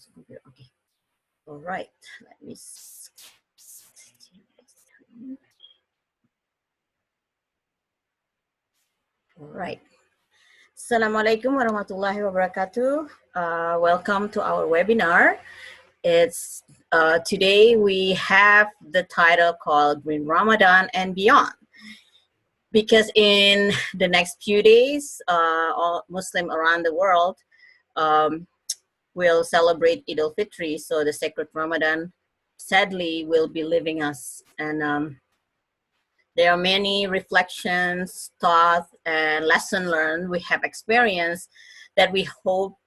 Okay. All right. Let me. All right. Assalamualaikum warahmatullahi wabarakatuh. Welcome to our webinar. It's today we have the title called Green Ramadan and Beyond. Because in the next few days, all Muslims around the world will celebrate Eid al-Fitr, so the sacred Ramadan sadly will be leaving us. And there are many reflections, thoughts, and lessons learned we have experienced that we hope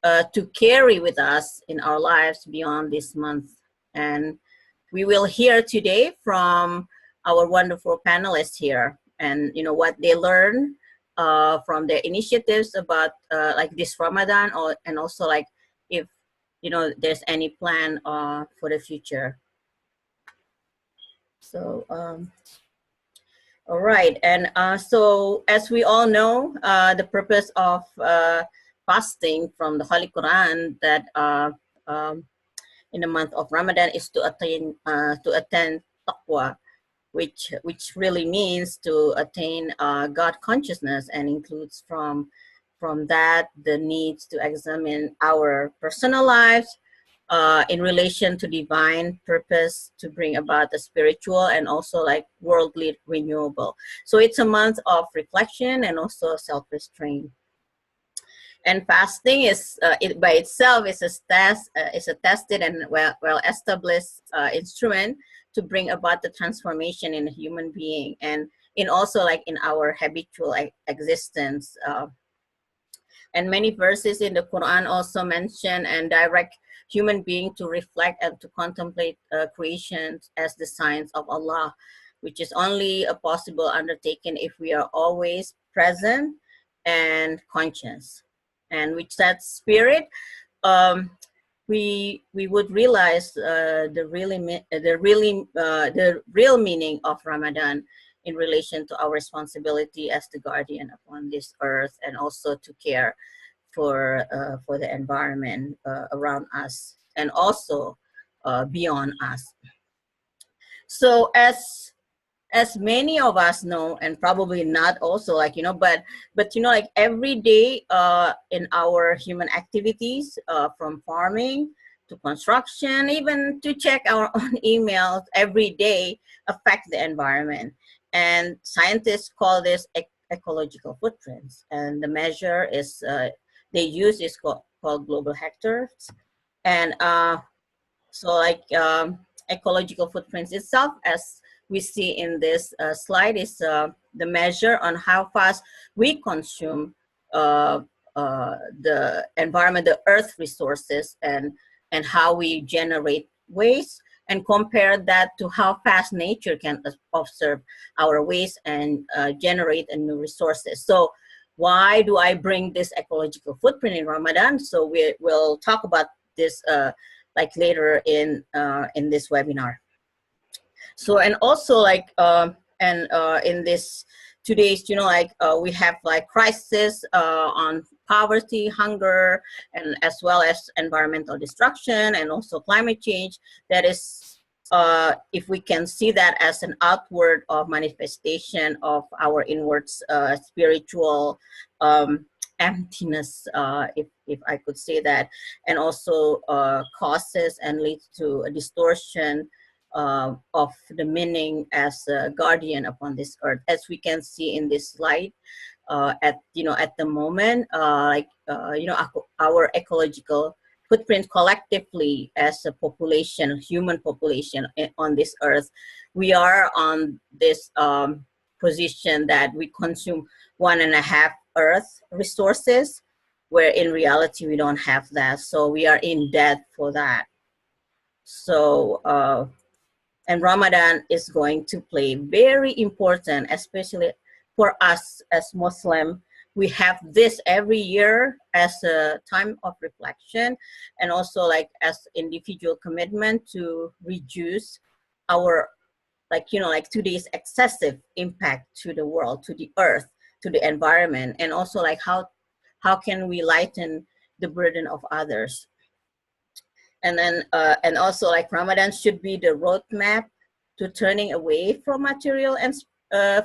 to carry with us in our lives beyond this month. And we will hear today from our wonderful panelists here, and what they learn from their initiatives about like this Ramadan, and also like if there's any plan for the future. So all right, and so as we all know, the purpose of fasting from the Holy Quran that in the month of Ramadan is to attain taqwa, which really means to attain God consciousness, and includes from that the needs to examine our personal lives in relation to divine purpose to bring about the spiritual and also like worldly renewable. So it's a month of reflection and also self-restraint. And fasting is it by itself is a tested and well established instrument to bring about the transformation in a human being, and in also like in our habitual existence. And many verses in the Quran also mention and direct human being to reflect and to contemplate creation as the signs of Allah, which is only a possible undertaking if we are always present and conscious. And with that spirit, we would realize the real meaning of Ramadan in relation to our responsibility as the guardian upon this earth, and also to care for the environment around us, and also beyond us. So as many of us know, and probably not also like but like every day in our human activities, from farming to construction, even to check our own emails every day, affect the environment. And scientists call this ecological footprints, and the measure is they use is called global hectares. And so like ecological footprints itself, as we see in this slide, is the measure on how fast we consume the environment, the earth resources, and how we generate waste, and compare that to how fast nature can observe our waste and generate new resources. So why do I bring this ecological footprint in Ramadan? So we will talk about this like later in this webinar. So, and also like in this today's we have like crisis on poverty, hunger, and as well as environmental destruction, and also climate change. That is if we can see that as an outward of manifestation of our inwards spiritual emptiness, if I could say that, and also causes and leads to a distortion of the meaning as a guardian upon this earth, as we can see in this slide. At the moment, our ecological footprint collectively as a population, human population on this earth, we are on this position that we consume 1.5 earth resources, where in reality we don't have that. So we are in debt for that. So and Ramadan is going to play very important, especially for us as Muslim. We have this every year as a time of reflection, and also like as individual commitment to reduce our today's excessive impact to the world, to the earth, to the environment, and also like how can we lighten the burden of others. And then and also like Ramadan should be the roadmap to turning away from material and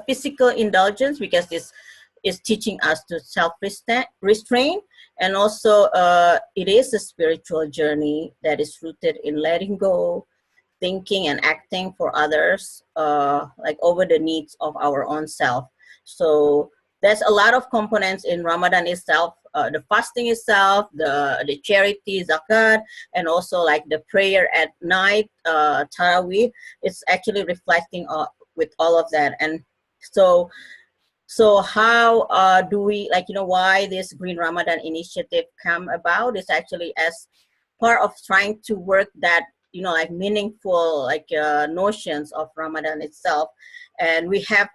physical indulgence, because this is teaching us to self-restrain. And also it is a spiritual journey that is rooted in letting go, thinking and acting for others, like over the needs of our own self. So there's a lot of components in Ramadan itself, the fasting itself, the charity, zakat, and also like the prayer at night, tarawih. It's actually reflecting with all of that. And so how do we, like, why this Green Ramadan initiative come about is actually as part of trying to work that, like meaningful, like notions of Ramadan itself. And we have,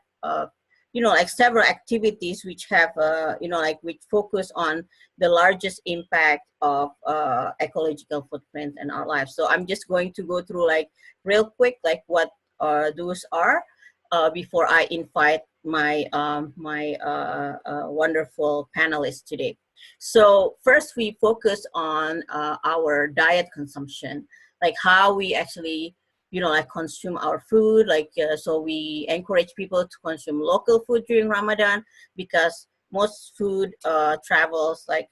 like several activities which have, like which focus on the largest impact of ecological footprint in our lives. So I'm just going to go through like real quick, like what those are, before I invite my wonderful panelists today. So first, we focus on our diet consumption, like how we actually, like consume our food. Like so, we encourage people to consume local food during Ramadan, because most food travels like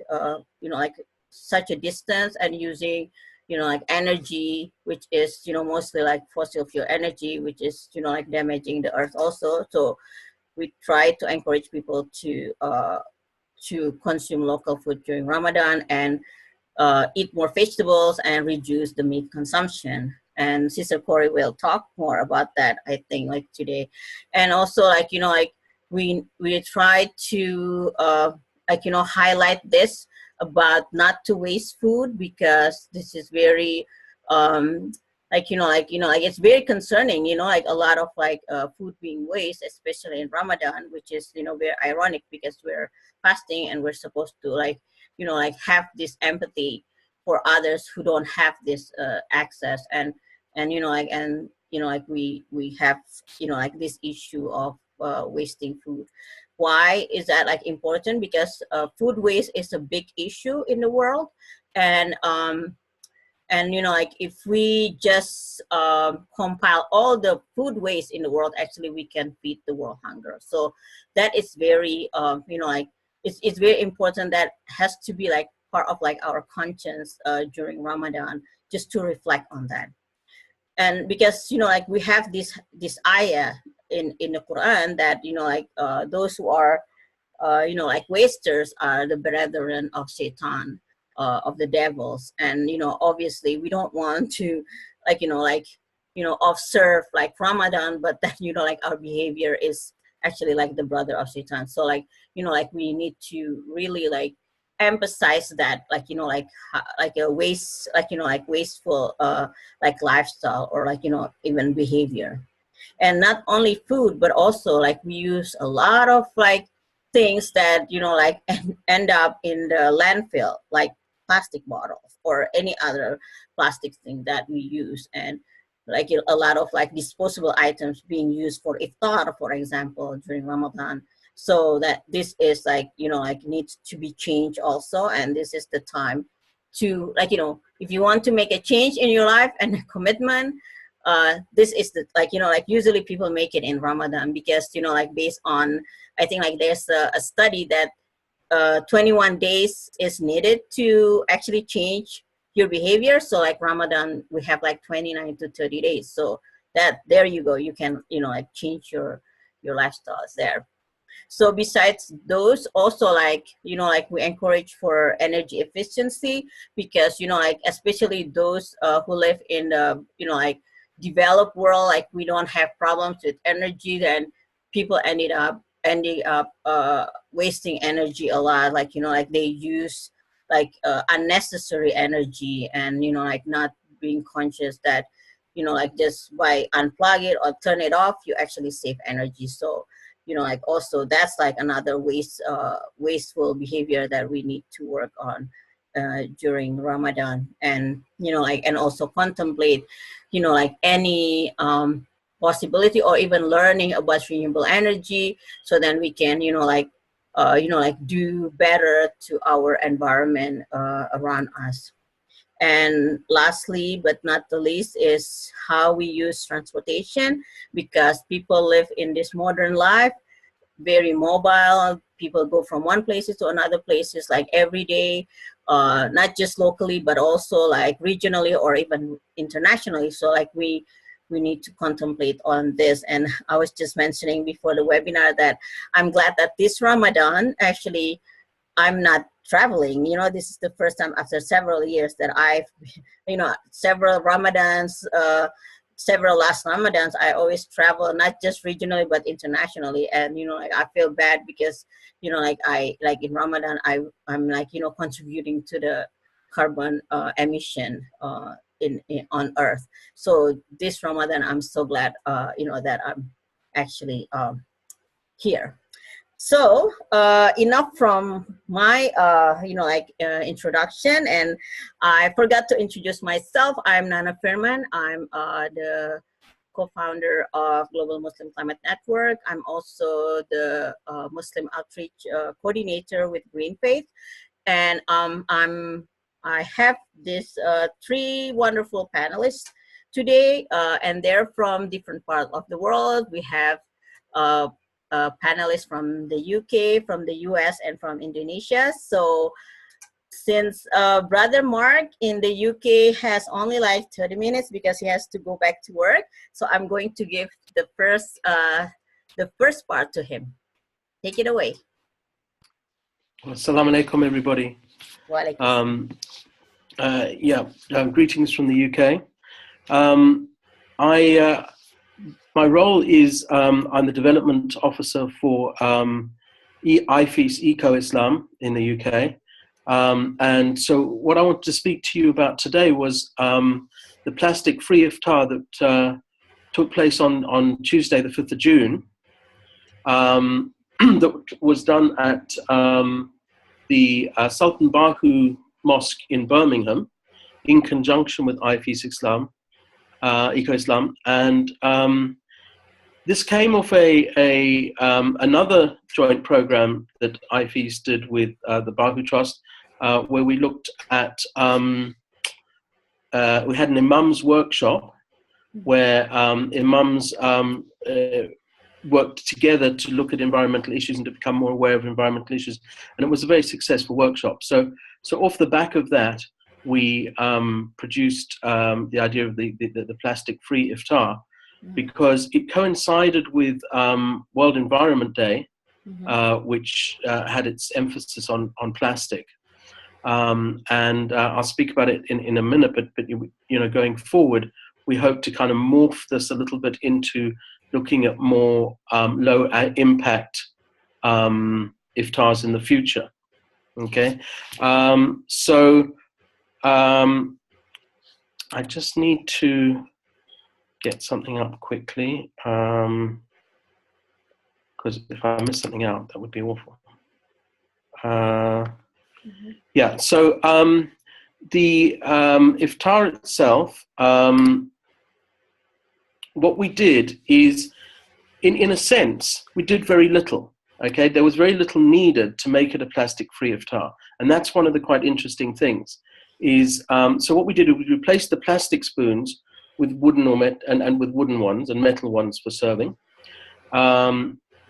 like such a distance, and using like energy, which is mostly like fossil fuel energy, which is like damaging the earth also. So we try to encourage people to consume local food during Ramadan, and eat more vegetables and reduce the meat consumption. And Sister Corey will talk more about that, I think, like today. And also, like like we try to like highlight this about not to waste food, because this is very like like it's very concerning, like a lot of like food being waste, especially in Ramadan, which is very ironic, because we're fasting and we're supposed to like like have this empathy for others who don't have this access. And like like we have like this issue of wasting food. Why is that like important? Because food waste is a big issue in the world. And like if we just compile all the food waste in the world, actually we can feed the world hunger. So that is very like it's very important. That has to be like part of like our conscience during Ramadan, just to reflect on that. And because like we have this ayah in the Quran that like those who are like wasters are the brethren of Satan, of the devils. And obviously we don't want to like observe like Ramadan, but then like our behavior is actually like the brother of Satan. So like like we need to really like emphasize that, like like a waste, like like wasteful like lifestyle, or like even behavior. And not only food, but also like we use a lot of like things that like end up in the landfill, like plastic bottles or any other plastic thing that we use. And like a lot of like disposable items being used for iftar, for example, during Ramadan. So that this is like like needs to be changed also. And this is the time to like if you want to make a change in your life and a commitment, this is the like like usually people make it in Ramadan, because like based on, I think like there's a study that 21 days is needed to actually change your behavior. So like Ramadan, we have like 29 to 30 days. So that there you go, you can like change your lifestyles there. So besides those, also like like we encourage for energy efficiency, because like especially those who live in the like developed world, like we don't have problems with energy. Then people ending up wasting energy a lot, like like they use like unnecessary energy, and like not being conscious that like just by unplug it or turn it off, you actually save energy. So like also that's like another wasteful behavior that we need to work on during Ramadan. And like and also contemplate like any possibility or even learning about renewable energy, so then we can like like do better to our environment around us. And lastly, but not the least, is how we use transportation, because people live in this modern life, very mobile. People go from one places to another places like every day, not just locally, but also like regionally or even internationally. So like we need to contemplate on this. And I was just mentioning before the webinar that I'm glad that this Ramadan, actually, I'm not traveling. You know, this is the first time after several years that I've, you know, several Ramadans, several last Ramadans, I always travel, not just regionally, but internationally. And, you know, like, I feel bad because, you know, like in Ramadan, I'm like, you know, contributing to the carbon emission in on Earth. So this Ramadan, I'm so glad, you know, that I'm actually here. So enough from my you know, like introduction, and I forgot to introduce myself. I'm Nana Firman. I'm the co-founder of Global Muslim Climate Network. I'm also the Muslim outreach coordinator with Green Faith, and I have this three wonderful panelists today, and they're from different parts of the world. We have uh, panelists from the UK, from the US, and from Indonesia. So since Brother Mark in the UK has only like 30 minutes because he has to go back to work, so I'm going to give the first part to him. Take it away. Assalamu alaikum, everybody. Greetings from the UK. My role is I'm the development officer for IFES Eco-Islam in the UK. And so what I want to speak to you about today was the plastic-free iftar that took place on Tuesday, the 5th of June, that was done at the Sultan Bahu Mosque in Birmingham in conjunction with IFES Islam, Eco-Islam. And this came off another joint program that IFES did with the Bahu Trust, where we looked at, we had an imams workshop where imams worked together to look at environmental issues and to become more aware of environmental issues. And it was a very successful workshop. So off the back of that, we produced the idea of the plastic-free iftar, because it coincided with World Environment Day, which had its emphasis on plastic. And I'll speak about it in a minute, but you know, going forward, we hope to kind of morph this a little bit into looking at more low impact iftars in the future. Okay, I just need to get something up quickly, because if I miss something out, that would be awful. Yeah, so the iftar itself, what we did is, in a sense, we did very little. Okay, there was very little needed to make it a plastic-free iftar, and that's one of the quite interesting things. Is so what we did, we replaced the plastic spoons with wooden and with wooden ones and metal ones for serving.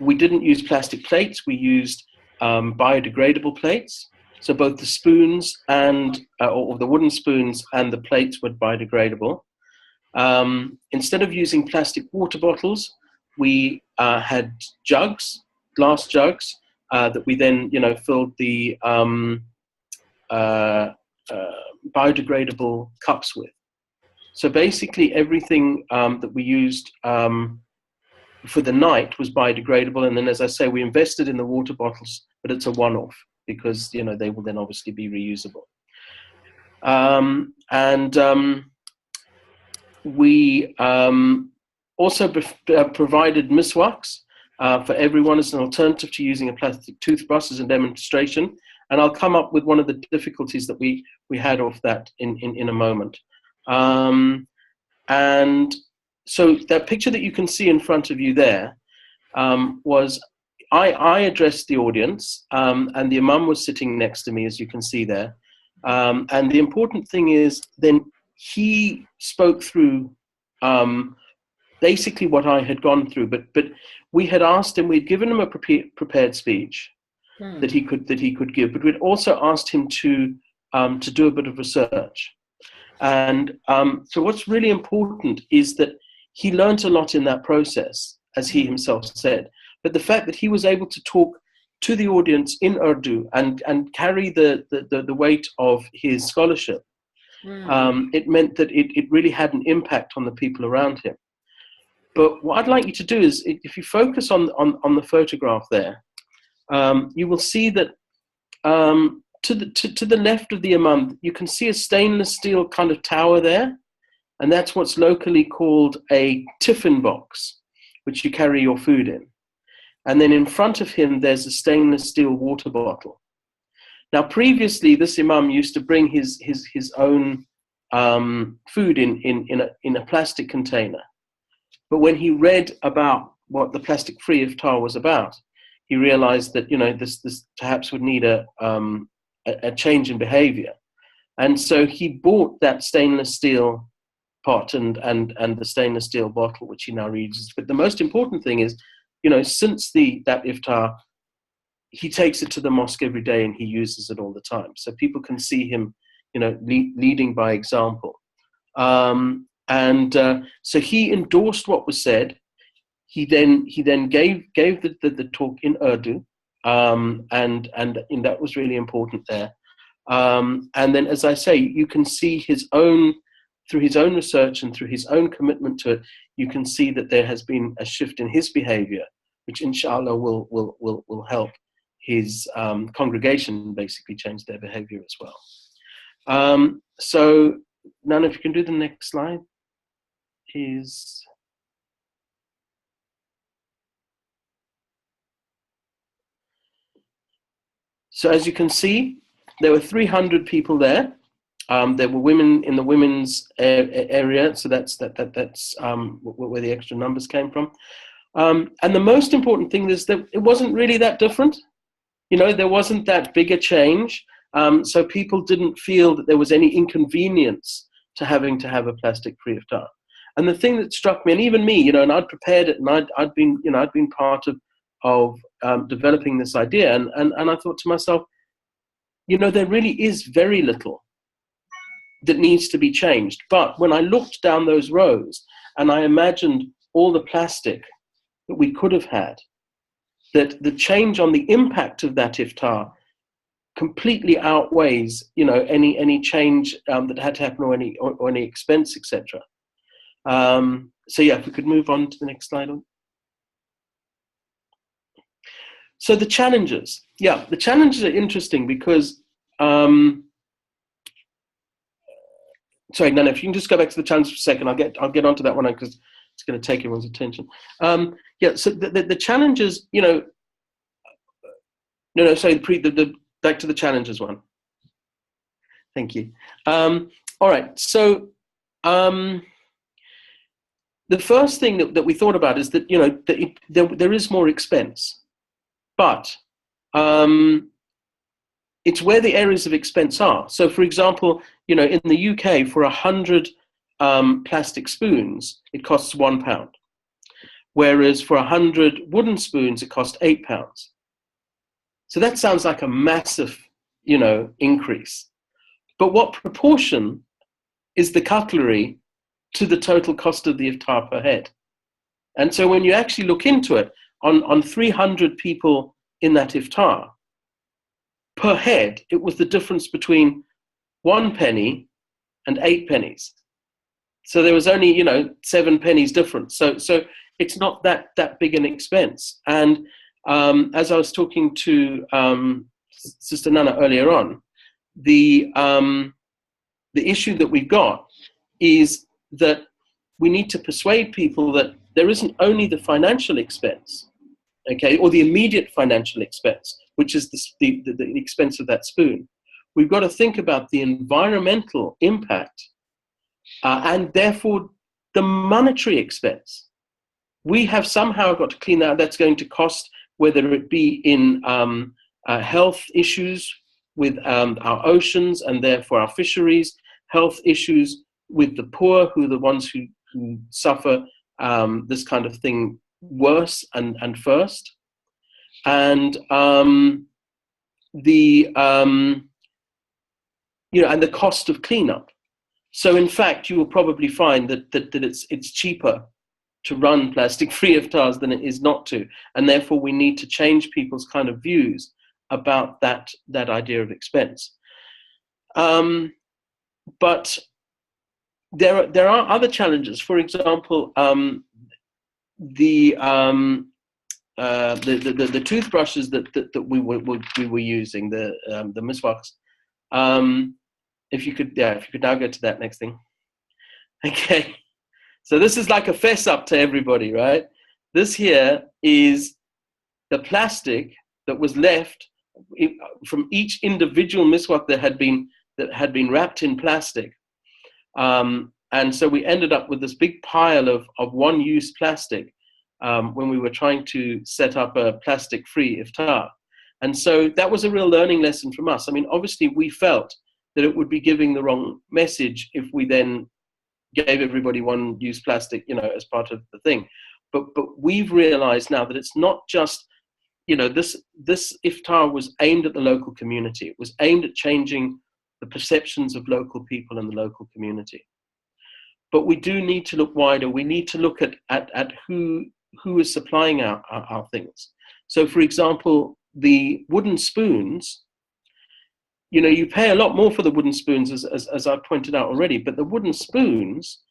We didn't use plastic plates. We used biodegradable plates. So both the spoons and or the wooden spoons and the plates were biodegradable. Instead of using plastic water bottles, we had jugs, glass jugs, that we then, you know, filled the biodegradable cups with. So basically everything that we used for the night was biodegradable. And then, as I say, we invested in the water bottles, but it's a one-off because, you know, they will then obviously be reusable. We also provided miswaks for everyone as an alternative to using a plastic toothbrush as a demonstration. And I'll come up with one of the difficulties that we had off that in a moment. And so that picture that you can see in front of you there was, I addressed the audience, and the imam was sitting next to me, as you can see there. And the important thing is then he spoke through basically what I had gone through, but we had asked him, we'd given him a prepared speech that he could give, but we'd also asked him to do a bit of research. And so what's really important is that he learned a lot in that process, as he himself said. But the fact that he was able to talk to the audience in Urdu and carry the weight of his scholarship, it meant that it really had an impact on the people around him. But what I'd like you to do is, if you focus on the photograph there, you will see that to the left of the Imam, you can see a stainless steel kind of tower there, and that's what's locally called a tiffin box, which you carry your food in. And then in front of him, there's a stainless steel water bottle. Now, previously, this Imam used to bring his own food in a plastic container. But when he read about what the plastic-free iftar was about, he realized that, you know, this perhaps would need a change in behavior. And so he bought that stainless steel pot and the stainless steel bottle, which he now reads. But the most important thing is, you know, since that iftar, he takes it to the mosque every day and he uses it all the time. So people can see him, you know, leading by example. So he endorsed what was said. He then gave the talk in Urdu, and that was really important there. And then, as I say, you can see through his own research and through his own commitment to it, you can see that there has been a shift in his behavior, which inshallah will help his congregation basically change their behavior as well. So, Nana, if you can do the next slide, is. So as you can see, there were 300 people there. There were women in the women's area, so that's where the extra numbers came from. And the most important thing is that it wasn't really that different. You know, there wasn't that big a change. So people didn't feel that there was any inconvenience to having to have a plastic-free iftar. And the thing that struck me, and even me, you know, and I'd prepared it, and I'd been part of developing this idea, and I thought to myself, you know, there really is very little that needs to be changed. But when I looked down those rows and I imagined all the plastic that we could have had, that the change on the impact of that iftar completely outweighs, you know, any change that had to happen, or any expense, etc. So yeah, if we could move on to the next slide. So the challenges, the challenges are interesting because, sorry, Nana, if you can just go back to the challenge for a second, I'll get onto that one because it's going to take everyone's attention. So the challenges, you know, sorry, back to the challenges one. Thank you. All right, so the first thing that we thought about is that, you know, there is more expense. But it's where the areas of expense are. So, for example, you know, in the UK, for 100 plastic spoons, it costs £1. Whereas for 100 wooden spoons, it costs £8. So that sounds like a massive, you know, increase. But what proportion is the cutlery to the total cost of the iftar per head? And so when you actually look into it, on 300 people in that iftar, per head, it was the difference between 1 penny and 8 pennies. So there was only, you know, 7 pennies difference. So it's not that big an expense. And as I was talking to Sister Nana earlier on, the issue that we've got is that we need to persuade people that there isn't only the financial expense, okay, or the immediate financial expense, which is the expense of that spoon. We've got to think about the environmental impact and therefore the monetary expense. We have somehow got to clean out. That's going to cost, whether it be in health issues, with our oceans and therefore our fisheries, health issues with the poor, who are the ones who suffer this kind of thing worse and first, and the and the cost of cleanup. So in fact, you will probably find that it's cheaper to run plastic-free iftars than it is not to, and therefore we need to change people's kind of views about that idea of expense. But there are other challenges. For example, the toothbrushes that we were using, the miswaks. If you could now go to that next thing. Okay. So this is like a fess up to everybody, right? This here is the plastic that was left from each individual miswak that had been wrapped in plastic. And so we ended up with this big pile of one-use plastic when we were trying to set up a plastic-free iftar. And so that was a real learning lesson from us. I mean, obviously we felt that it would be giving the wrong message if we then gave everybody one-use plastic, as part of the thing. But we've realized now that it's not just, this iftar was aimed at the local community. It was aimed at changing the perceptions of local people in the local community. But we do need to look wider. We need to look at who is supplying our things. So, for example, the wooden spoons, you pay a lot more for the wooden spoons, as I've pointed out already, but the wooden spoons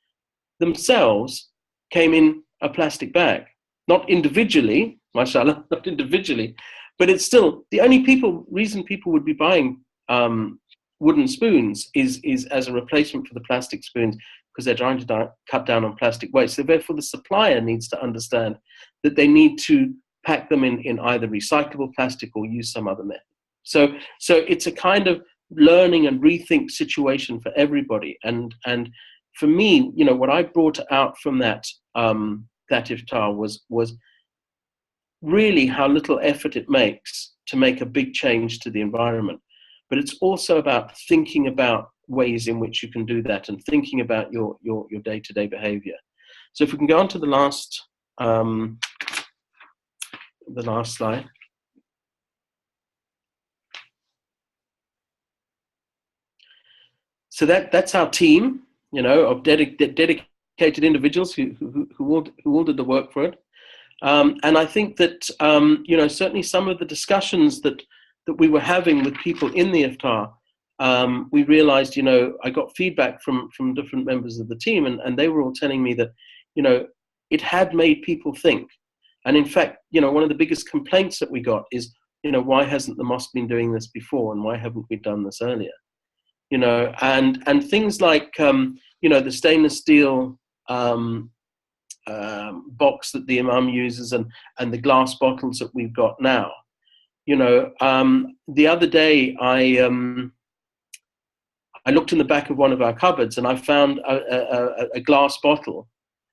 themselves came in a plastic bag. Not individually, mashallah, not individually, but it's still, the only reason people would be buying wooden spoons is as a replacement for the plastic spoons, because they're trying to cut down on plastic waste. So therefore the supplier needs to understand that they need to pack them in either recyclable plastic or use some other method. So it's a kind of learning and rethink situation for everybody. And for me, what I brought out from that iftar was really how little effort it makes to make a big change to the environment. But it's also about thinking about ways in which you can do that and thinking about your day-to-day behavior. So if we can go on to the last slide. So that's our team, of dedicated individuals who all did the work for it. And I think that, certainly some of the discussions that we were having with people in the iftar, we realized, I got feedback from different members of the team, and they were all telling me that, it had made people think. And in fact, one of the biggest complaints that we got is, why hasn't the mosque been doing this before, and why haven't we done this earlier? And things like, the stainless steel box that the imam uses and the glass bottles that we've got now. The other day I looked in the back of one of our cupboards and I found a glass bottle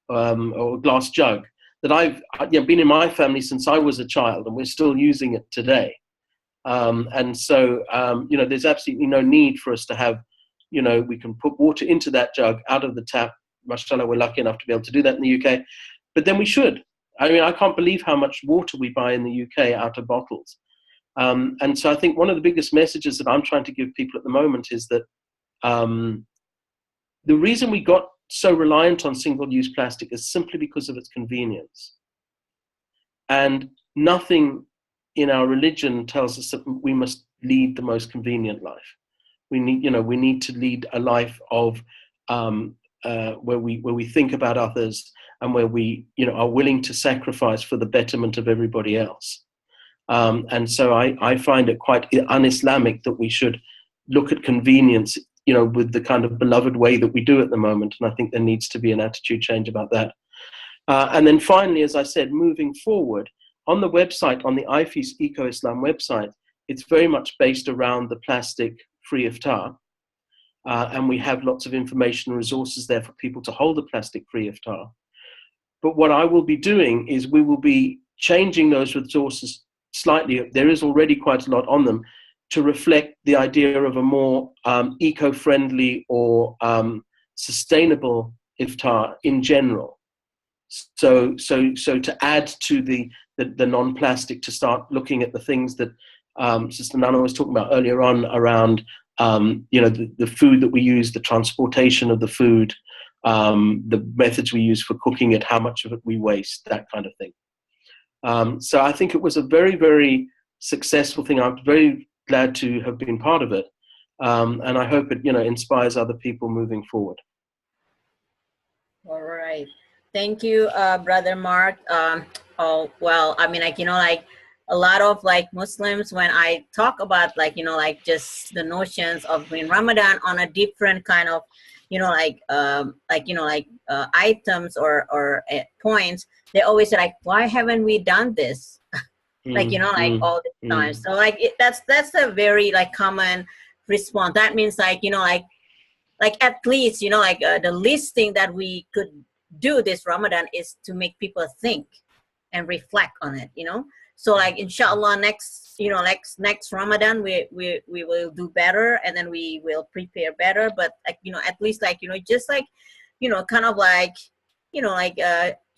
or a glass jug that I've been in my family since I was a child, and we're still using it today. And so, there's absolutely no need for us to have, we can put water into that jug out of the tap. Mashallah, we're lucky enough to be able to do that in the UK. But then we should. I mean, I can't believe how much water we buy in the UK out of bottles. And so I think one of the biggest messages that I'm trying to give people at the moment is that the reason we got so reliant on single-use plastic is simply because of its convenience. And nothing in our religion tells us that we must lead the most convenient life. We need to lead a life of where we think about others, and where we are willing to sacrifice for the betterment of everybody else. And so I find it quite un-Islamic that we should look at convenience, with the kind of beloved way that we do at the moment. And I think there needs to be an attitude change about that. And then finally, as I said, moving forward, on the website, on the IFES Eco-Islam website, it's very much based around the plastic-free iftar. And we have lots of information and resources there for people to hold a plastic-free iftar. But what I will be doing is we will be changing those resources slightly. There is already quite a lot on them, to reflect the idea of a more eco-friendly or sustainable iftar in general. So to add to the non-plastic, to start looking at the things that Sister Nana was talking about earlier on around the food that we use, the transportation of the food, the methods we use for cooking it, how much of it we waste, that kind of thing. So I think it was a very, very successful thing. I'm very glad to have been part of it, and I hope it inspires other people moving forward. All right. Thank you, Brother Mark. Oh, well, I mean, like a lot of like Muslims, when I talk about like just the notions of Green Ramadan on a different kind of, items or points, they always say like, why haven't we done this? All the time. So like that's a very like common response. That means like at least the least thing that we could do this Ramadan is to make people think and reflect on it. So like inshallah next Ramadan we will do better, and then we will prepare better. But at least just kind of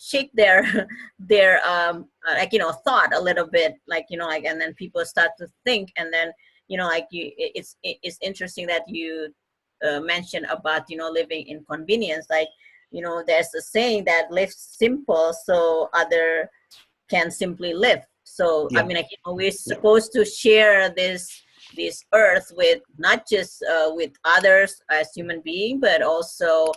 shake their their thought a little bit, and then people start to think. And then it's interesting that you mentioned about living in convenience. There's a saying that live simple so other can simply live. So Yeah. I mean we're supposed to share this earth with not just with others as human being, but also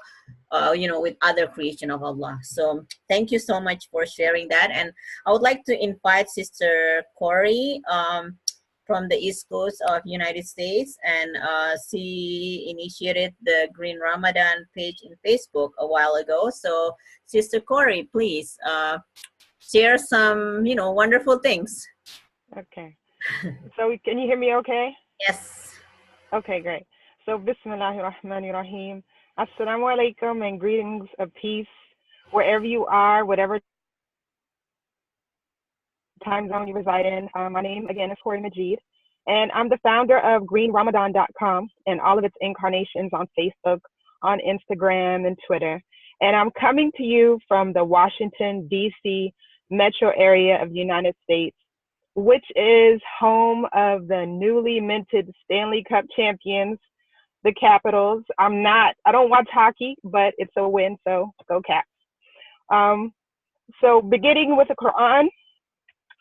with other creation of Allah. So thank you so much for sharing that. And I would like to invite Sister Corey from the East Coast of United States, and she initiated the Green Ramadan page in Facebook a while ago. So Sister Corey, please share some wonderful things. Okay. So can you hear me okay? Yes. Okay, great. So Bismillahirrahmanirrahim. Assalamu alaikum, and greetings of peace wherever you are, whatever time zone you reside in. My name again is Corey Majid, and I'm the founder of greenramadan.com and all of its incarnations on Facebook, on Instagram, and Twitter. And I'm coming to you from the Washington, D.C. metro area of the United States, which is home of the newly minted Stanley Cup champions, the Capitals. I don't watch hockey, but it's a win, so go Caps. So beginning with the Quran,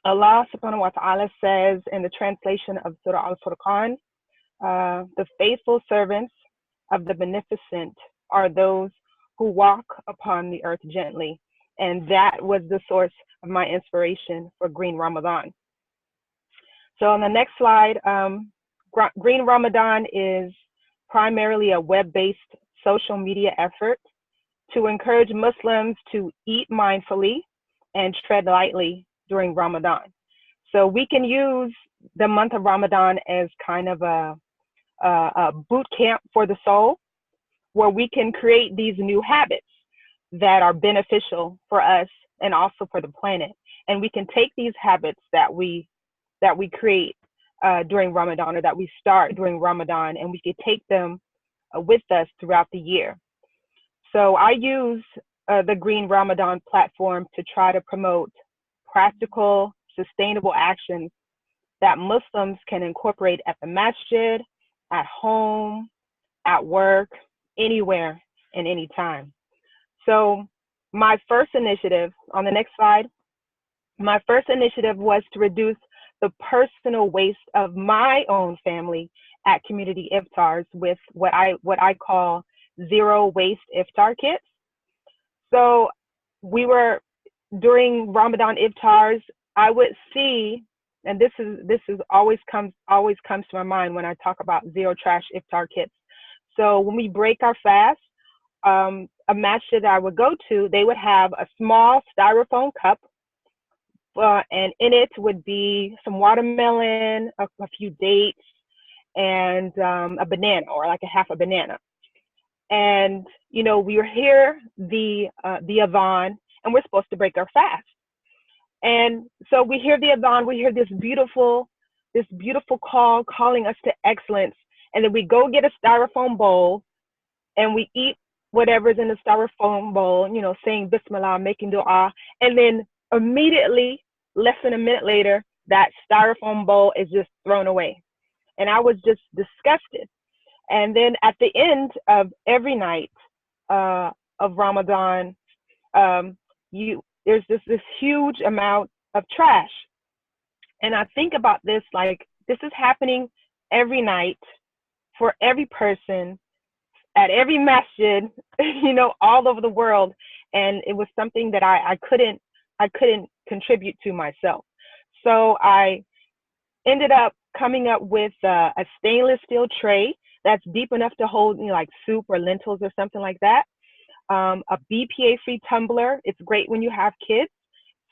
Allah subhanahu wa ta'ala says in the translation of Surah Al-Furqan, the faithful servants of the beneficent are those who walk upon the earth gently. And that was the source of my inspiration for Green Ramadan. So on the next slide, Green Ramadan is primarily a web-based social media effort to encourage Muslims to eat mindfully and tread lightly during Ramadan. So we can use the month of Ramadan as kind of a boot camp for the soul, where we can create these new habits that are beneficial for us and also for the planet. And we can take these habits that we create during Ramadan, or that we start during Ramadan, and we could take them with us throughout the year. So I use the Green Ramadan platform to try to promote practical, sustainable actions that Muslims can incorporate at the masjid, at home, at work, anywhere and anytime. So my first initiative, on the next slide, my first initiative was to reduce the personal waste of my own family at community iftars with what I call zero waste iftar kits. So we were, during Ramadan iftars, I would see, and this is always comes to my mind when I talk about zero trash iftar kits. So when we break our fast, a masjid that I would go to, they would have a small styrofoam cup, and in it would be some watermelon, a few dates, and a banana, or like a half a banana. And we were here the adhan, and we're supposed to break our fast. And so we hear the adhan, we hear this beautiful this beautiful call calling us to excellence. And then we go get a styrofoam bowl and we eat whatever's in the styrofoam bowl, you know, saying Bismillah, making dua. And then immediately, less than a minute later, that styrofoam bowl is just thrown away. And I was just disgusted. And then at the end of every night of Ramadan, there's this huge amount of trash. And I think about this, like, this is happening every night for every person at every masjid, you know, all over the world. And it was something that I couldn't contribute to myself. So I ended up coming up with a stainless steel tray that's deep enough to hold, you know, like soup or lentils or something like that. A BPA-free tumbler. It's great when you have kids.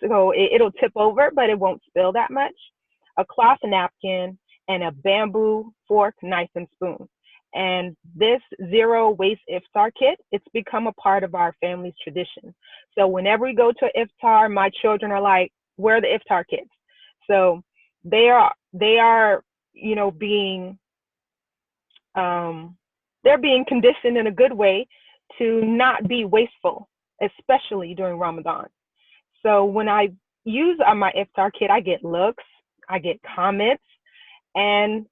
So it'll tip over, but it won't spill that much. A cloth napkin and a bamboo fork, knife, and spoon. And this zero waste iftar kit, it's become a part of our family's tradition. So whenever we go to iftar, my children are like, where are the iftar kits? So they are, you know, they're being conditioned in a good way to not be wasteful, especially during Ramadan. So when I use my iftar kit, I get looks, I get comments, and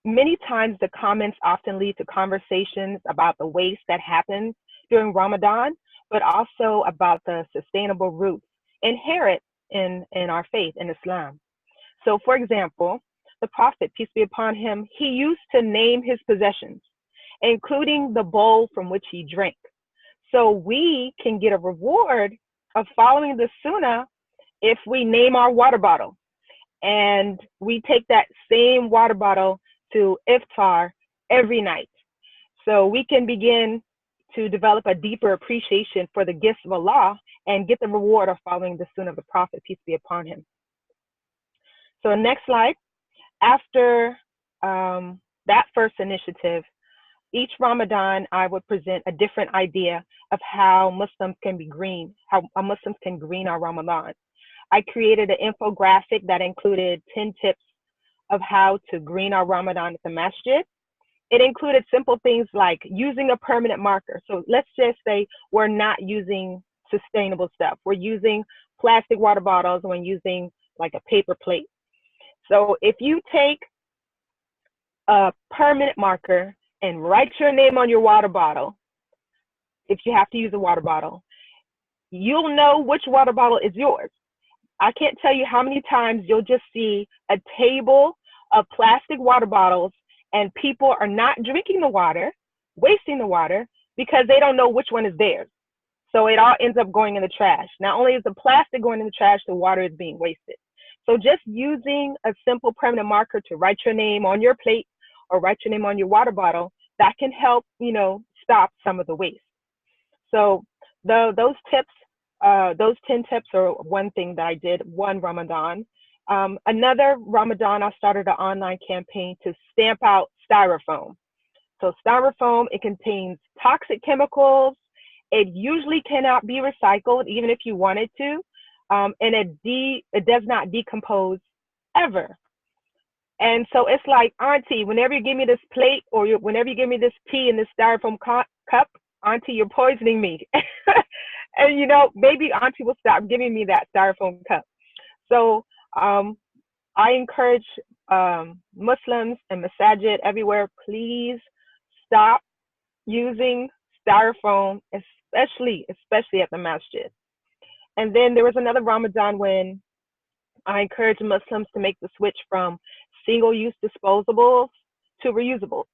many times the comments often lead to conversations about the waste that happens during Ramadan, but also about the sustainable roots inherent in our faith in Islam. So for example, the Prophet, peace be upon him, he used to name his possessions, including the bowl from which he drank. So we can get a reward of following the sunnah if we name our water bottle. And we take that same water bottle to iftar every night. So we can begin to develop a deeper appreciation for the gifts of Allah and get the reward of following the sunnah of the Prophet, peace be upon him. So next slide. After that first initiative, each Ramadan, I would present a different idea of how Muslims can be green, how Muslims can green our Ramadan. I created an infographic that included 10 tips of how to green our Ramadan at the masjid. It included simple things like using a permanent marker. So let's just say we're not using sustainable stuff. We're using plastic water bottles and we're using like a paper plate. So if you take a permanent marker and write your name on your water bottle, if you have to use a water bottle, you'll know which water bottle is yours. I can't tell you how many times you'll just see a table of plastic water bottles and people are not drinking the water, wasting the water, because they don't know which one is theirs. So it all ends up going in the trash. Not only is the plastic going in the trash, the water is being wasted. So just using a simple permanent marker to write your name on your plate or write your name on your water bottle, that can help, you know, stop some of the waste. So those 10 tips are one thing that I did one Ramadan. Another Ramadan, I started an online campaign to stamp out styrofoam. So styrofoam, it contains toxic chemicals. It usually cannot be recycled, even if you wanted to. And it does not decompose ever. And so it's like, Auntie, whenever you give me this plate or whenever you give me this tea in this styrofoam cup, Auntie, you're poisoning me. And, you know, maybe Auntie will stop giving me that styrofoam cup. So I encourage Muslims and masajid everywhere, please stop using styrofoam, especially at the masjid. And then there was another Ramadan when I encourage Muslims to make the switch from single-use disposables to reusables.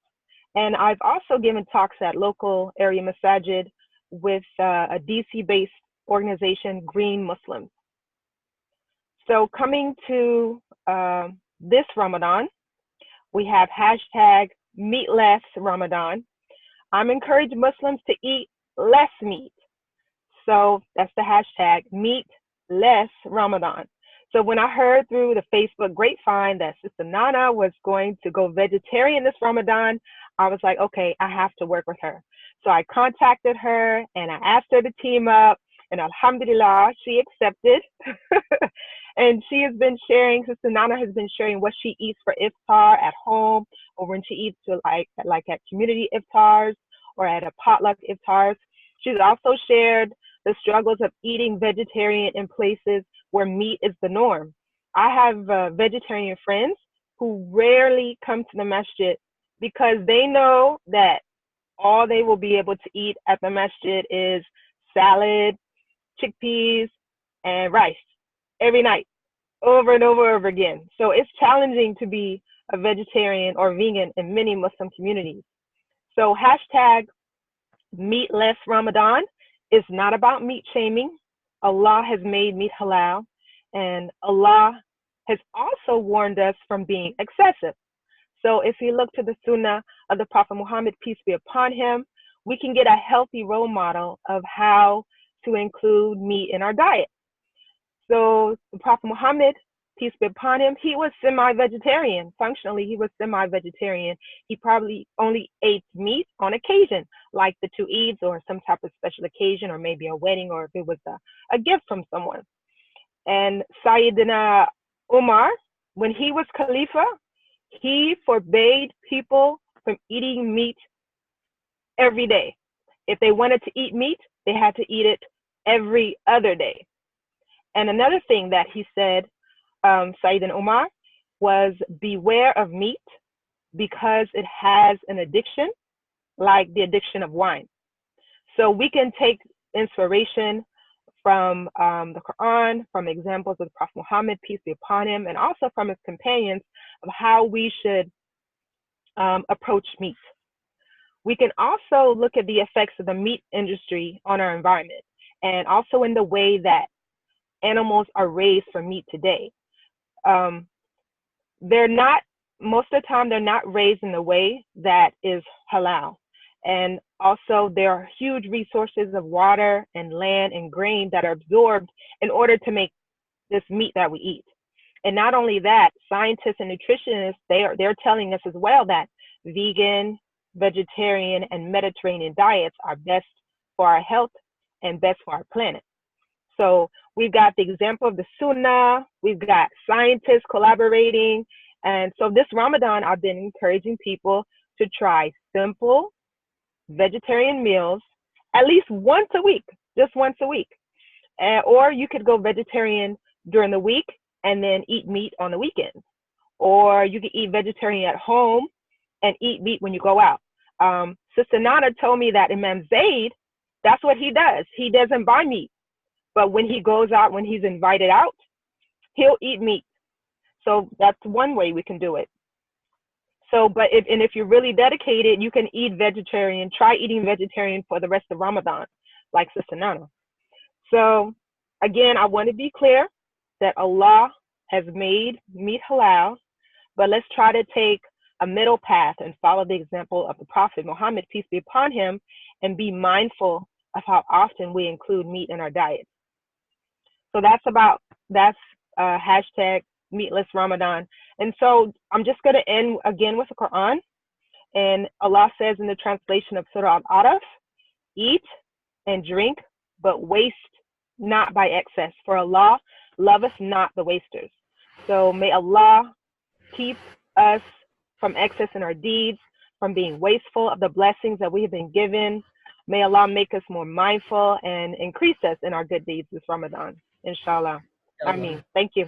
And I've also given talks at local area masajid with a DC-based organization, Green Muslims. So coming to this Ramadan, we have hashtag meatless Ramadan. I'm encouraging Muslims to eat less meat. So that's the hashtag meatless Ramadan. So when I heard through the Facebook grapevine that Sister Nana was going to go vegetarian this Ramadan, I was like, okay, I have to work with her. So I contacted her and I asked her to team up, and alhamdulillah, she accepted. And she has been sharing, Sister Nana has been sharing what she eats for iftar at home, or when she eats to like at community iftars or at a potluck iftars. She's also shared the struggles of eating vegetarian in places where meat is the norm. I have vegetarian friends who rarely come to the masjid because they know that all they will be able to eat at the masjid is salad, chickpeas, and rice every night, over and over and over again. So it's challenging to be a vegetarian or vegan in many Muslim communities. So hashtag meatless Ramadan is not about meat shaming. Allah has made meat halal, and Allah has also warned us from being excessive. So if we look to the sunnah of the Prophet Muhammad, peace be upon him, we can get a healthy role model of how to include meat in our diet. So the Prophet Muhammad, peace be upon him, he was semi-vegetarian. Functionally, he was semi-vegetarian. He probably only ate meat on occasion, like the two Eids or some type of special occasion, or maybe a wedding, or if it was a gift from someone. And Sayyidina Umar, when he was Khalifa, he forbade people from eating meat every day. If they wanted to eat meat, they had to eat it every other day. And another thing that he said, Sayyidina Umar, was beware of meat because it has an addiction, like the addiction of wine. So we can take inspiration from the Quran, from examples of the Prophet Muhammad, peace be upon him, and also from his companions of how we should approach meat. We can also look at the effects of the meat industry on our environment, and also in the way that animals are raised for meat today. They're not, most of the time, they're not raised in the way that is halal. And also there are huge resources of water and land and grain that are absorbed in order to make this meat that we eat. And not only that, scientists and nutritionists, they're telling us as well that vegan, vegetarian, and Mediterranean diets are best for our health and best for our planet. So we've got the example of the Sunnah, we've got scientists collaborating. And so this Ramadan, I've been encouraging people to try simple vegetarian meals at least once a week, just once a week. Or you could go vegetarian during the week and then eat meat on the weekends. Or you could eat vegetarian at home and eat meat when you go out. Sister Nana told me that Imam Zaid, that's what he does. He doesn't buy meat. But when he goes out, when he's invited out, he'll eat meat. So that's one way we can do it. So, but if you're really dedicated, you can eat vegetarian, try eating vegetarian for the rest of Ramadan, like Sister Nana. So again, I want to be clear that Allah has made meat halal, but let's try to take a middle path and follow the example of the Prophet Muhammad, peace be upon him, and be mindful of how often we include meat in our diet. So that's hashtag meatless Ramadan. And so I'm just going to end again with the Quran. And Allah says in the translation of Surah Al-Araf, eat and drink, but waste not by excess, for Allah loveth not the wasters. So may Allah keep us from excess in our deeds, from being wasteful of the blessings that we have been given. May Allah make us more mindful and increase us in our good deeds this Ramadan, inshallah. Ameen. Thank you.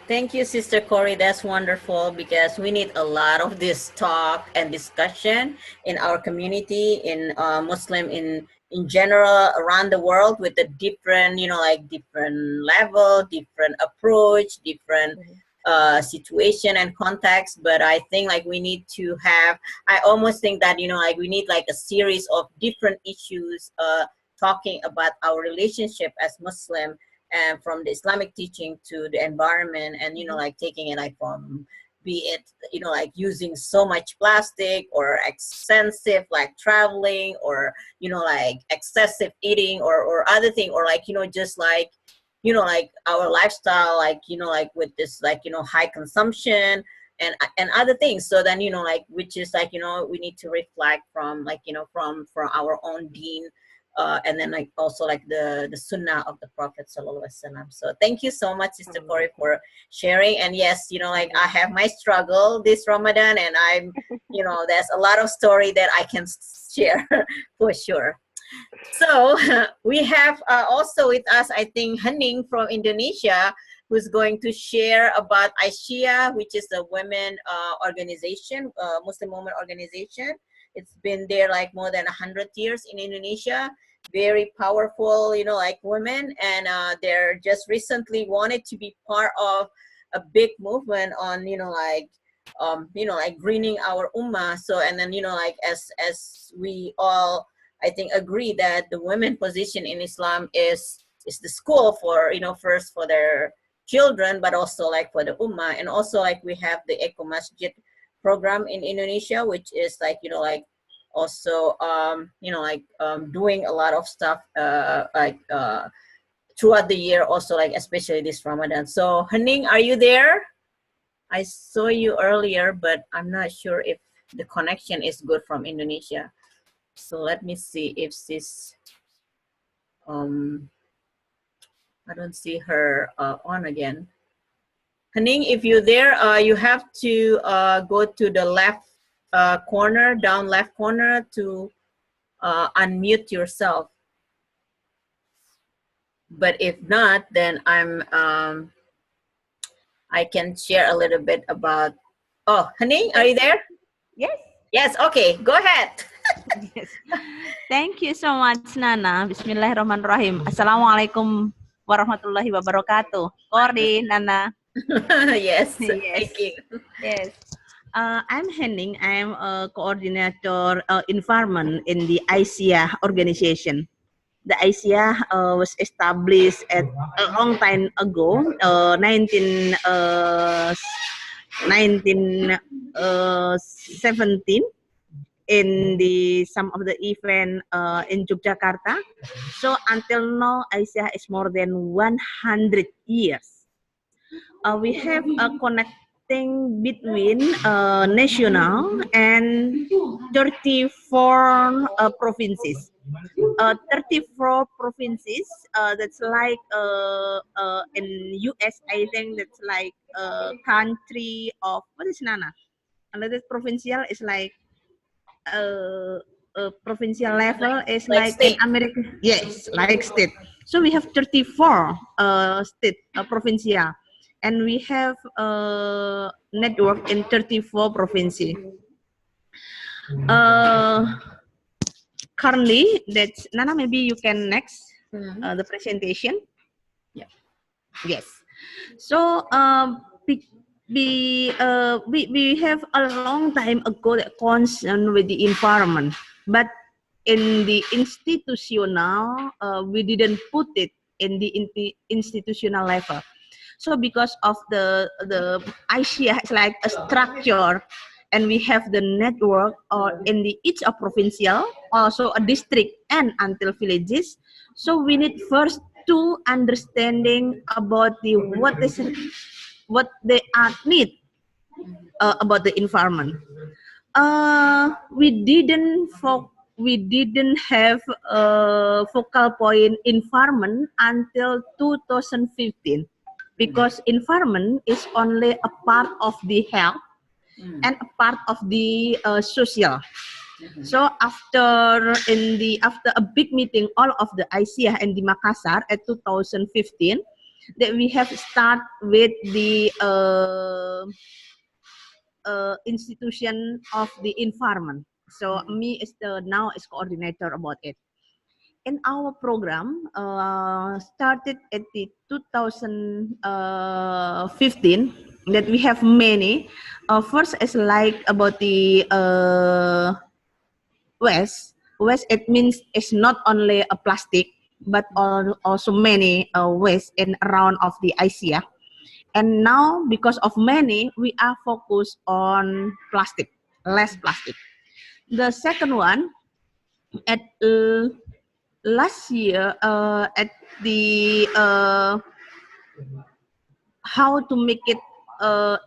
Thank you, Sister Corey. That's wonderful, because we need a lot of this talk and discussion in our community, in Muslim in general around the world, with the different, like different level, different approach, different situation and context. But I think like we need to have, I almost think that, like we need like a series of different issues talking about our relationship as Muslim, and from the Islamic teaching to the environment, and like taking it like from, be it like using so much plastic, or extensive like traveling, or like excessive eating, or other thing, or like just like like our lifestyle, like like with this like high consumption and other things. So then like, which is like we need to reflect from like from our own deen and then like also like the sunnah of the Prophet sallallahu alaihi wasallam. So thank you so much, Sister Corey, for sharing. And yes, you know, like I have my struggle this Ramadan, and I'm, you know, there's a lot of story that I can share for sure. So we have also with us, I think, Hening from Indonesia, who's going to share about Aisyah, which is a women organization, Muslim women organization. It's been there like more than 100 years in Indonesia. Very powerful, you know, like women, and they're just recently wanted to be part of a big movement on, you know, like greening our ummah. So, and then, you know, like as we all, I think, agree that the women position in Islam is the school for, you know, first for their children, but also like for the ummah. And also like we have the Eco Masjid program in Indonesia, which is like, you know, like also you know, like doing a lot of stuff throughout the year, also like especially this Ramadan. So Hening, are you there? I saw you earlier, but I'm not sure if the connection is good from Indonesia. So let me see if this, I don't see her on again. Hening, if you're there, you have to go to the left corner, down left corner to unmute yourself. But if not, then I can share a little bit about, oh, Hening, are you there? Yes. Yes, okay, go ahead. Yes. Thank you so much, Nana. Bismillahirrahmanirrahim. Assalamualaikum warahmatullahi wabarakatuh. Corey, Nana. Yes, Yes. thank you. Yes. I'm Henning. I'm a coordinator environment in the ICIA organization. The ICIA was established at a long time ago, 1917. In the some of the event in Yogyakarta. So until now, Aisyah is more than 100 years. We have a connecting between national and 34 provinces. 34 provinces, that's like in US, I think that's like a country of, what is Nana? Another provincial is like provincial level is like in America. Yes, like state. So we have 34 state provincial, and we have network in 34 provinces. Currently, that's Nana. Maybe you can next the presentation. Yeah. Yes. So we have a long time ago that concern with the environment, but in the institutional, we didn't put it in the institutional level. So because of the ICIA is like a structure, and we have the network or in the each of provincial, also a district and until villages. So we need first to understanding about the what they need about the environment. We didn't have a focal point environment until 2015, because environment is only a part of the health and a part of the social. So after a big meeting, all of the ICIA and the Makassar at 2015, that we have start with the institution of the environment. So me is now is coordinator about it. In our program started at the 2015, that we have many. First is like about the waste. Waste, it means it's not only a plastic, but also many waste in around of the ICIA. And now, because of many, we are focused on plastic, less plastic. The second one, at last year, at the how to make it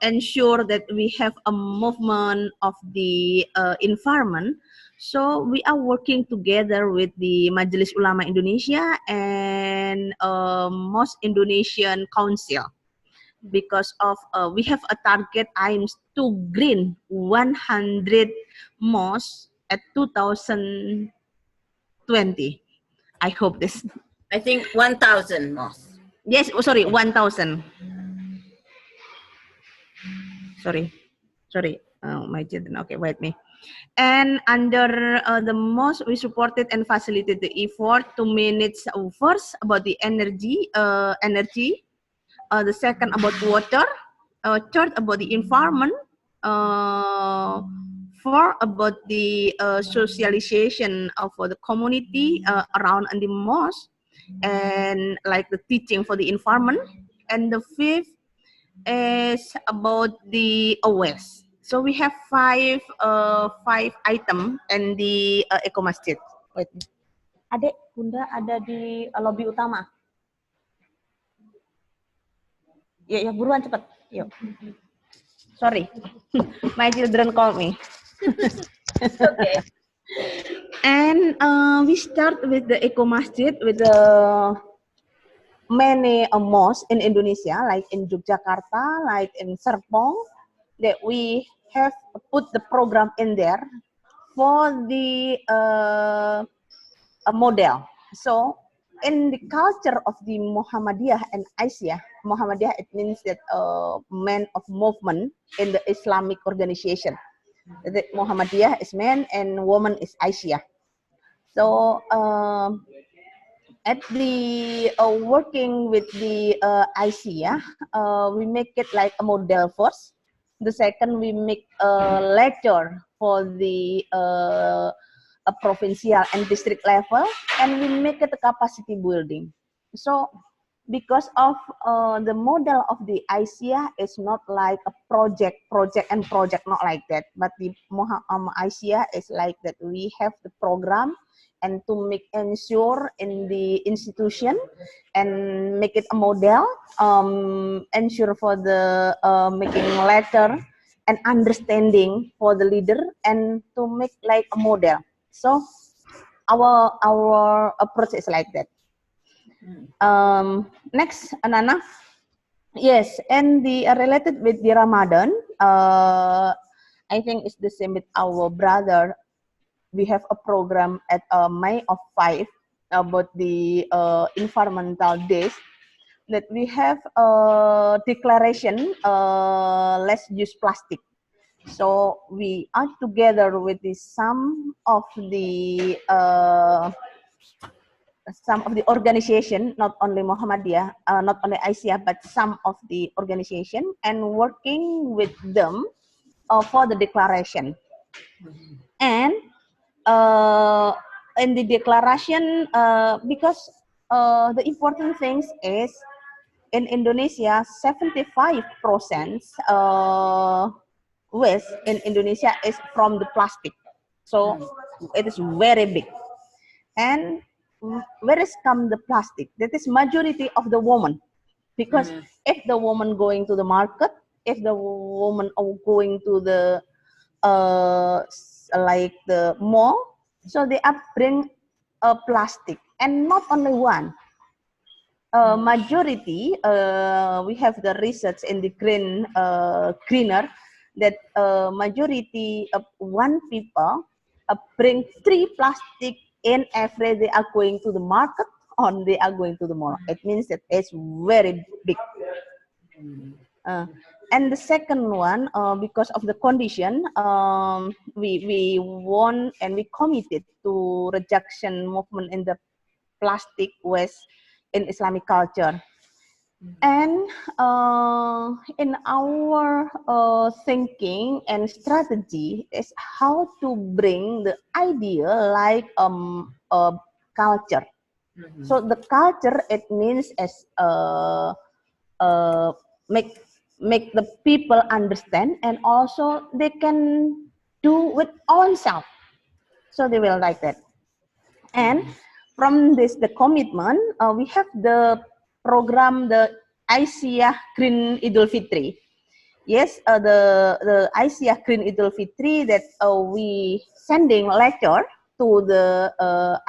ensure that we have a movement of the environment. So we are working together with the Majelis Ulama Indonesia and most Indonesian Council, because of we have a target aims to green 100 mosques at 2020. I hope this. I think 1,000 mosques. Yes, oh, sorry, 1,000. Sorry. Oh, my children. Okay, wait me. And under the most, we supported and facilitated the effort to manage first about the energy, the second about water, third about the environment, four about the socialization for the community around and the mosque, and like the teaching for the environment, and the fifth is about the OS. So we have five item and the eco masjid. Wait. Adek, Bunda ada di lobby utama. Ya, buruan cepat. Yuk. Sorry, my children call me. Okay. And we start with the eco masjid with the many mosques in Indonesia, like in Yogyakarta, like in Serpong, that we have put the program in there for the a model. So in the culture of the Muhammadiyah and Aisyah, Muhammadiyah, it means that man of movement in the Islamic organization. The Muhammadiyah is man and woman is Aisyah. So at the working with the Aisyah, we make it like a model first. The second, we make a letter for the a provincial and district level, and we make it a capacity building. So because of the model of the ICA is not like a project, not like that, but the ICA is like that. We have the program and to make ensure in the institution and make it a model, ensure for the making letter and understanding for the leader, and to make like a model. So our approach is like that. Next, Nana. Yes, and the related with the Ramadan, I think it's the same with our brother. We have a program at May of 5 about the environmental days, that we have a declaration let's use plastic. So we are together with the some of the organization, not only Muhammadiyah, not only ICA, but some of the organization, and working with them for the declaration. And in the declaration, because the important things is in Indonesia, 75% waste in Indonesia is from the plastic. So it is very big. And where is come the plastic? That is majority of the woman. Because if the woman going to the market, if the woman going to the like the mall, so they are bring a plastic, and not only one. Majority, we have the research in the greener, that majority of one people bring 3 plastic in every they are going to the market or they are going to the mall. It means that it's very big. And the second one, because of the condition, we want and we committed to rejection movement in the plastic waste in Islamic culture. And in our thinking and strategy is how to bring the idea like a culture. So the culture, it means as make the people understand, and also they can do with own self. So they will like that. And from this, the commitment, we have the program, the Aisyah Green Idul Fitri. yes, the Asia Green Idul Fitri that we sending letter to the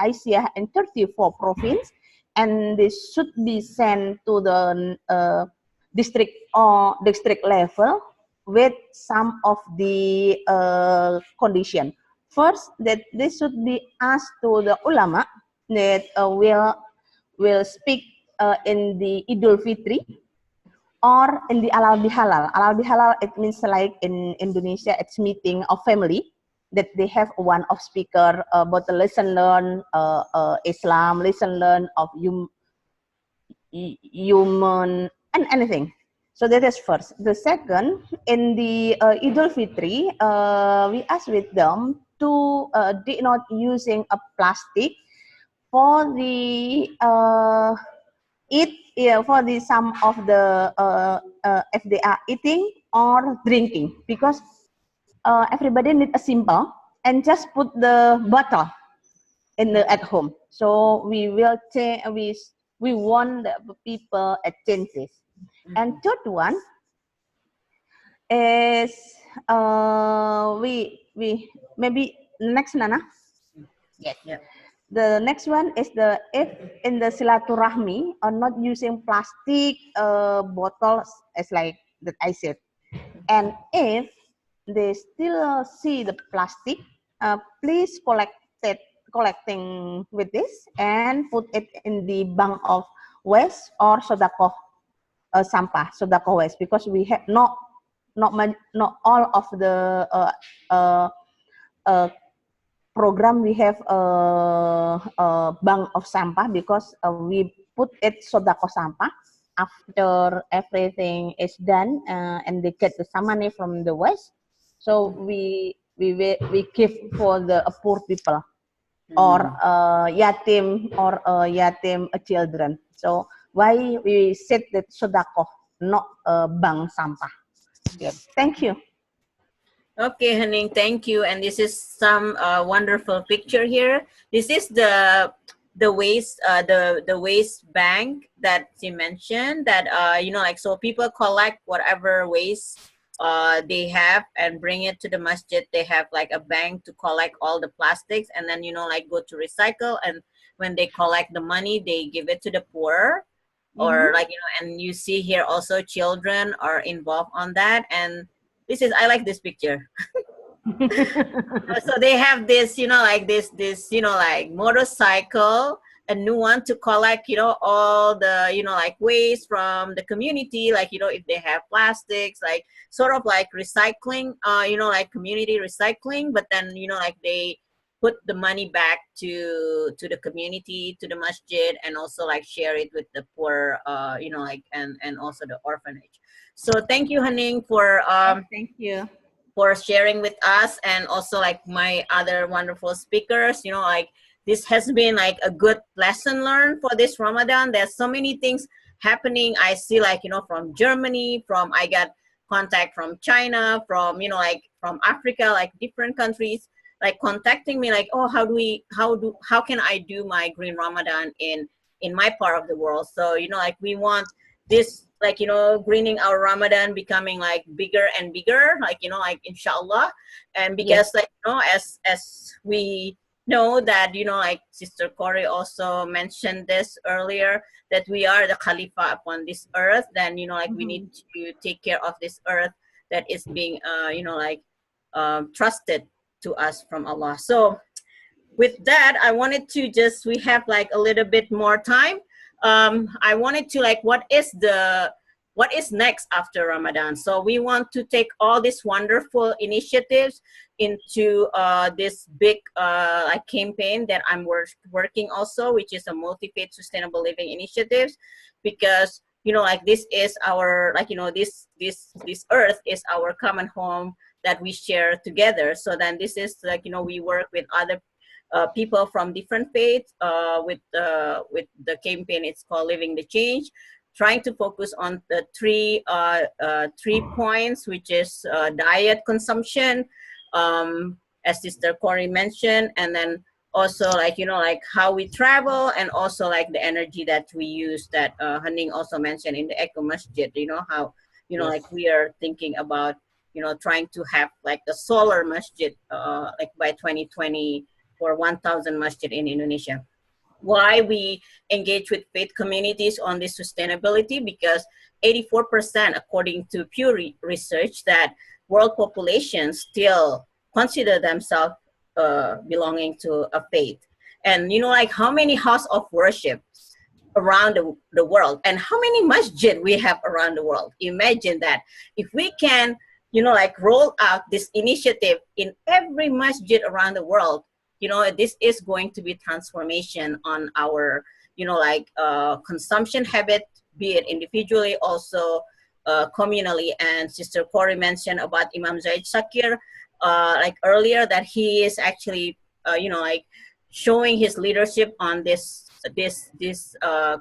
Asia in 34 province, and this should be sent to the district or district level with some of the condition. First, that this should be asked to the ulama that will speak in the Idul Fitri or in the Alal Bihalal. Alal Bihalal, it means like in Indonesia, it's meeting of family that they have one of speaker about the lesson learn Islam, lesson learn of human and anything. So that is first. The second, in the Idul Fitri, we ask with them to they not using a plastic for the eat, yeah, for the some of the if they are eating or drinking, because everybody need a simple and just put the bottle in the at home. So we will change. We want the people at changes. And third one is we maybe next, Nana. Yes. Yeah. The next one is the if in the silaturahmi are not using plastic bottles as like that I said, and if they still see the plastic, please collecting with this and put it in the bank of waste or sodakoh sampah sodakoh waste, because we have not all of the uh, uh, program we have a bank of sampah, because we put it sodako sampah after everything is done, and they get some money from the waste. So we give for the poor people or yatim or yatim children. So why we said that sodako, not bank sampah. Good. Thank you. Okay, Henning, thank you. And this is some wonderful picture here. This is the waste the waste bank that she mentioned. That you know, like, so people collect whatever waste they have and bring it to the masjid. They have like a bank to collect all the plastics, and then, you know, like, go to recycle. And when they collect the money, they give it to the poor. Or like, you know, and you see here also children are involved on that. And this is, I like this picture. So they have this, you know, like this, you know, like motorcycle, a new one to collect, you know, all the, you know, like waste from the community, like, you know, if they have plastics, like sort of like recycling, you know, like community recycling. But then, you know, like, they put the money back to the community, to the masjid, and also like share it with the poor, you know, like, and also the orphanage. So thank you, Haning, Thank you. for sharing with us, and also like my other wonderful speakers. You know, like, this has been like a good lesson learned for this Ramadan. There's so many things happening. I see, like, you know, from Germany, from, I got contact from China, from, you know, like, from Africa, like different countries, like contacting me, like, oh, how can I do my green Ramadan in my part of the world? So, you know, like, we want this, like, you know, greening our Ramadan becoming like bigger and bigger, like, you know, like, inshallah. And because, like, you know, as we know that, you know, like, Sister Corey also mentioned this earlier, that we are the Khalifa upon this earth. Then, you know, like, we need to take care of this earth that is being, you know, like, trusted to us from Allah. So with that, I wanted to just, we have like a little bit more time. I wanted to, like, what is next after Ramadan? So we want to take all these wonderful initiatives into this big like campaign that I'm working also, which is a multi-faith sustainable living initiatives. Because, you know, like, this is our, like, you know, this earth is our common home that we share together. So then this is, like, you know, we work with other people from different faiths with the campaign. It's called Living the Change, trying to focus on the three points, which is diet, consumption, as Sister Corey mentioned, and then also, like, you know, like, how we travel, and also like the energy that we use, that Haning also mentioned in the Eco Masjid. You know, how you know, Yes. like we are thinking about, you know, trying to have like a solar masjid, like by 2020 for 1,000 masjid in Indonesia. Why we engage with faith communities on this sustainability? Because 84%, according to Pew Research, that world population still consider themselves belonging to a faith. And you know, like how many house of worship around the world, and how many masjid we have around the world. Imagine that if we can, you know, like roll out this initiative in every masjid around the world, you know, this is going to be transformation on our, you know, like consumption habit, be it individually, also communally. And Sister Corey mentioned about Imam Zaid Shakir like earlier, that he is actually you know, like showing his leadership on this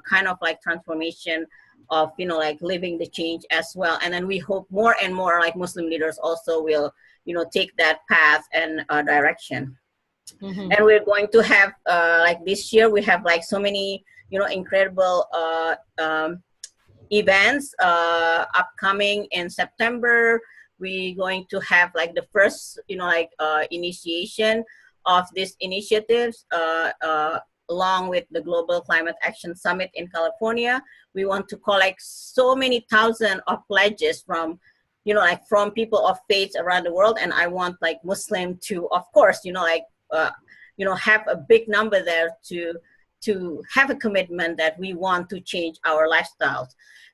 kind of like transformation of, you know, like living the change as well. And then we hope more and more like Muslim leaders also will, you know, take that path and direction. Mm-hmm. And we're going to have like this year we have like so many, you know, incredible events upcoming in September. We're going to have like the first, you know, like initiation of these initiatives along with the Global Climate Action Summit in California. We want to collect so many thousand of pledges from, you know, like from people of faith around the world. And I want like Muslim to, of course, you know, like, you know, have a big number there to have a commitment that we want to change our lifestyles.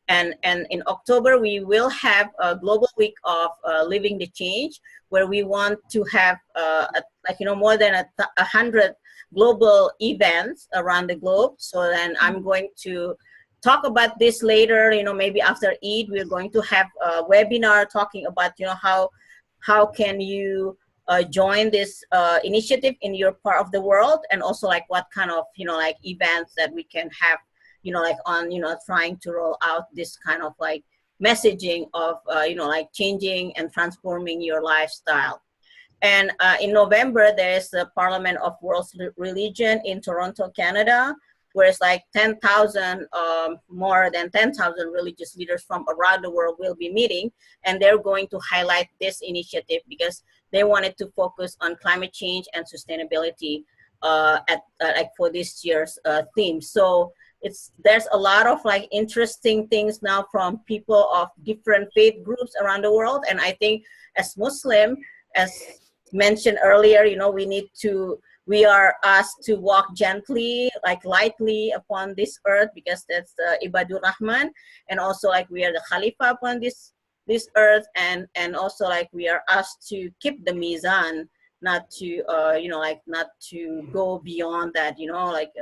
And in October, we will have a global week of living the change, where we want to have like, you know, more than 100 global events around the globe. So then I'm going to talk about this later, you know, maybe after Eid, we're going to have a webinar talking about, you know, how can you join this initiative in your part of the world, and also like what kind of, you know, like events that we can have, you know, like on, you know, trying to roll out this kind of like messaging of, you know, like changing and transforming your lifestyle. And in November, there is the Parliament of World Religion in Toronto, Canada, where it's like 10,000, more than 10,000 religious leaders from around the world will be meeting. And they're going to highlight this initiative because they wanted to focus on climate change and sustainability like for this year's theme. So there's a lot of like interesting things now from people of different faith groups around the world. And I think as Muslim, as mentioned earlier, you know, we are asked to walk gently, like lightly upon this earth, because that's the Ibadur Rahman. And also like we are the Khalifa upon this earth. And also like we are asked to keep the mizan, not to, you know, like not to go beyond that, you know, like,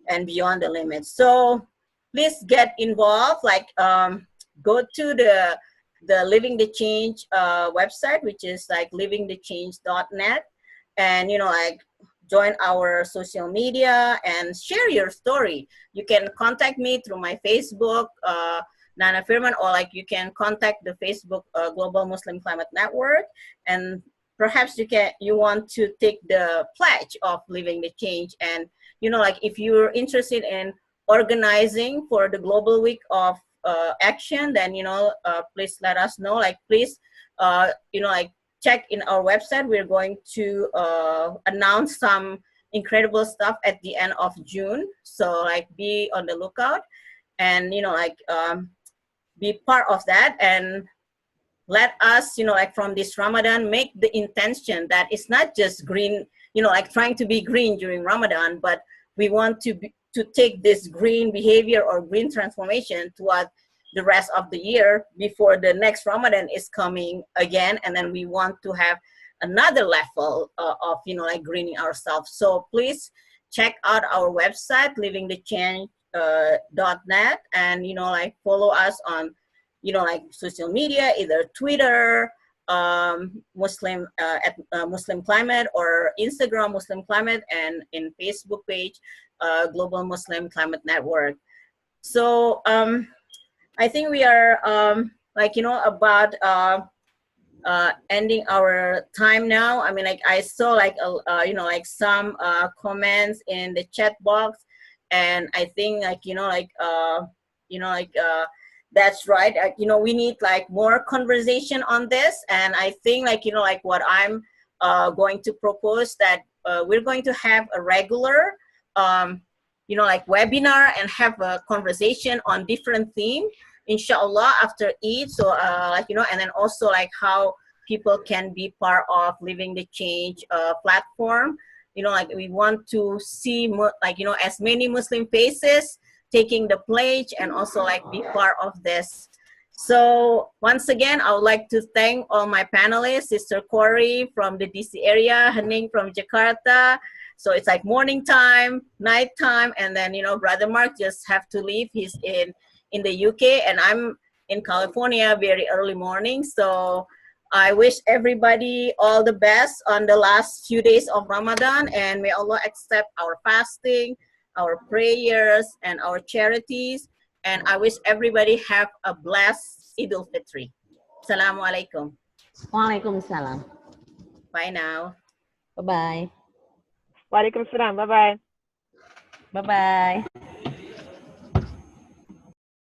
and beyond the limits. So please get involved, like go to the Living the Change website, which is like livingthechange.net, and, you know, like join our social media and share your story. You can contact me through my Facebook, Nana Firman, or like you can contact the Facebook Global Muslim Climate Network, and perhaps you want to take the pledge of Living the Change. And, you know, like if you're interested in organizing for the Global Week of Action, then, you know, please let us know. Like, please, you know, like check in our website. We're going to announce some incredible stuff at the end of June. So like be on the lookout, and, you know, like be part of that. And let us, you know, like from this Ramadan, make the intention that it's not just green, you know, like trying to be green during Ramadan, but we want to take this green behavior or green transformation toward the rest of the year before the next Ramadan is coming again. And then we want to have another level of, you know, like greening ourselves. So please check out our website, livingthechange.net, and, you know, like follow us on, you know, like social media, either Twitter, Muslim at Muslim Climate, or Instagram Muslim Climate, and in Facebook page, Global Muslim Climate Network. So I think we are like, you know, about ending our time now. I mean, like I saw like you know, like some comments in the chat box, and I think like, you know, like That's right. You know, we need like more conversation on this, and I think like, you know, like what I'm going to propose that we're going to have a regular, you know, like webinar and have a conversation on different theme, inshallah, after Eid. So like, you know, and then also like how people can be part of Living the Change platform. You know, like we want to see like, you know, as many Muslim faces taking the pledge and also like be part of this. So once again, I would like to thank all my panelists, Sister Corey from the DC area, Hening from Jakarta. So it's like morning time, night time, and then, you know, Brother Mark just have to leave. He's in the UK, and I'm in California, very early morning. So I wish everybody all the best on the last few days of Ramadan, and may Allah accept our fasting, our prayers, and our charities. And I wish everybody have a blessed Eid al-Fitr. Assalamu alaikum. Waalaikumsalam. Bye now. Bye-bye. Walaikum salam. Bye bye. Bye-bye.